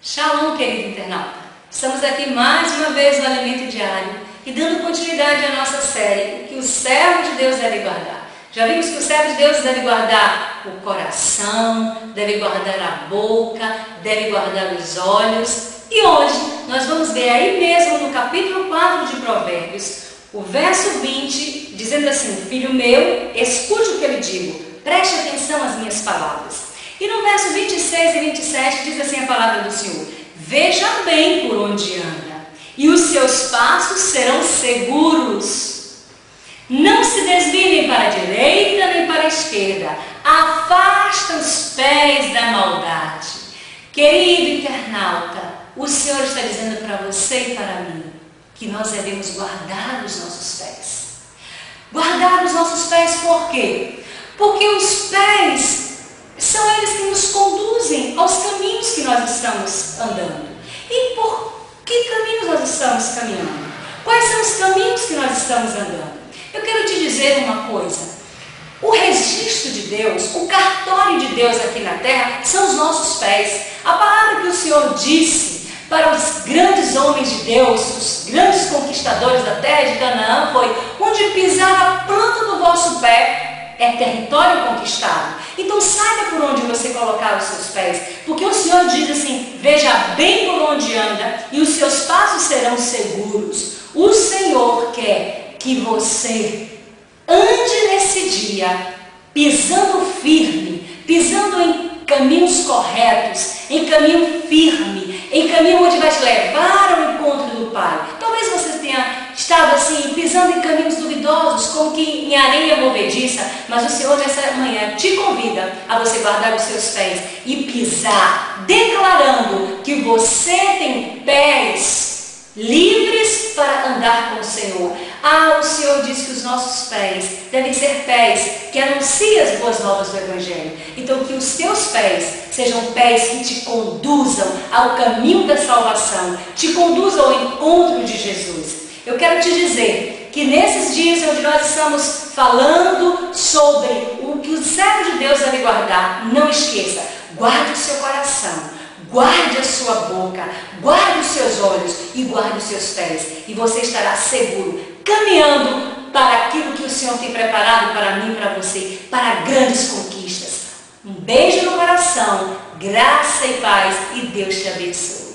Shalom, querido internauta! Estamos aqui mais uma vez no Alimento Diário e dando continuidade à nossa série, o que o servo de Deus deve guardar. Já vimos que o servo de Deus deve guardar o coração, deve guardar a boca, deve guardar os olhos. E hoje nós vamos ver aí mesmo no capítulo 4 de Provérbios, o verso 20, dizendo assim: filho meu, escute o que eu lhe digo, preste atenção às minhas palavras. E no verso 26 e 27 diz assim a palavra do Senhor: veja bem por onde anda, e os seus passos serão seguros. Não se desvie nem para a direita nem para a esquerda, afasta os pés da maldade. Querido internauta, o Senhor está dizendo para você e para mim que nós devemos guardar os nossos pés. Guardar os nossos pés por quê? Porque os pés são eles que nos conduzem aos caminhos que nós estamos andando. E por que caminhos nós estamos caminhando? Quais são os caminhos que nós estamos andando? Eu quero te dizer uma coisa. O registro de Deus, o cartório de Deus aqui na terra, são os nossos pés. A palavra que o Senhor disse para os grandes homens de Deus, os grandes conquistadores da terra de Canaã, foi: onde pisar a planta do vosso pé é território conquistado. Então saiba por onde você colocar os seus pés, porque o Senhor diz assim: veja bem por onde anda e os seus passos serão seguros. O Senhor quer que você ande nesse dia pisando firme, pisando em caminhos corretos, em caminho firme, em caminho onde vai te levar ao encontro do Pai. Talvez você tenha estado assim, pisando em caminhos duvidosos, como que em areia movediça, mas o Senhor nessa manhã te convida a você guardar os seus pés e pisar, declarando que você tem pés livres para andar com o Senhor. O Senhor diz que os nossos pés devem ser pés que anunciam as boas novas do Evangelho. Então que os teus pés sejam pés que te conduzam ao caminho da salvação, te conduzam ao encontro de Jesus. Eu quero te dizer que nesses dias onde nós estamos falando sobre o que o servo de Deus deve guardar, não esqueça, guarde o seu coração, guarde a sua boca, guarde os seus olhos e guarde os seus pés. E você estará seguro, caminhando para aquilo que o Senhor tem preparado para mim e para você, para grandes conquistas. Um beijo no coração, graça e paz, e Deus te abençoe.